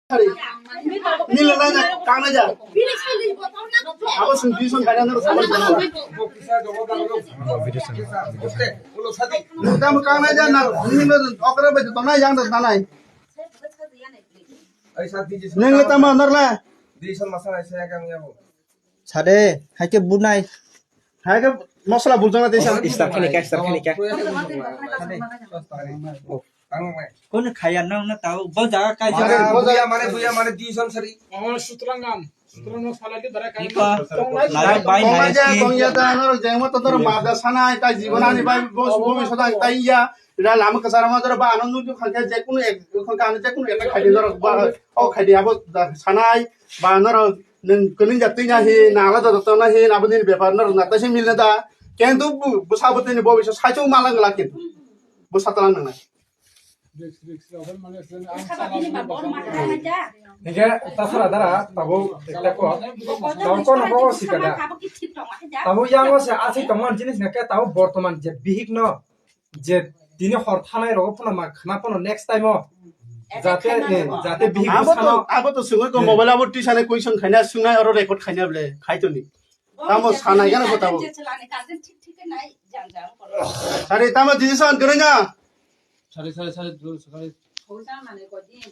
Nila na kang na dyan. Ako sundison kaya na sa mga. Tama kang na dyan na nila okra ba ito na yang na tanay. Nila tama narla. Sade, hai ke bunai. Hai ka masala buljang na tesa. Start khani ka. Kon khaya nang na tau baja ka ja. Narai bai Kongnya narai ki. kongnya ta nor jengmo to tor mada sana ta জীবনানি bai bos bomi soda taiya ila lama kasara ma tor ba anandu ju khangka je kunu ek khangka ane je kunu ek khadi nor ba o khadi abo sanai ba nor nung kunin jatti nya hi nala to na hi abudin ব্যাপার nor na tasi milna da kentu busabutini bobisho saichu malang lakin busatalang nang তাছাড়া দাঁড়া তাবো একটা কো তাও কোন বড় শিকাদা তাবো ইয়াঙ্গ আছে আছে তোমার জিনিস নাকি তাও বর্তমান যে বিহিক ন যে দিনে হরথানায় রগফনা মা খানাপন নেক্সট টাইম যাতে যাতে বিহিক abo to sungai ko mobile abo ti sane question khaina sungai aro record khaina ble khaitoni tamo sanai gana ko tamo sare tamo disan gerenya সাড়ে 6:30 মানে কদিন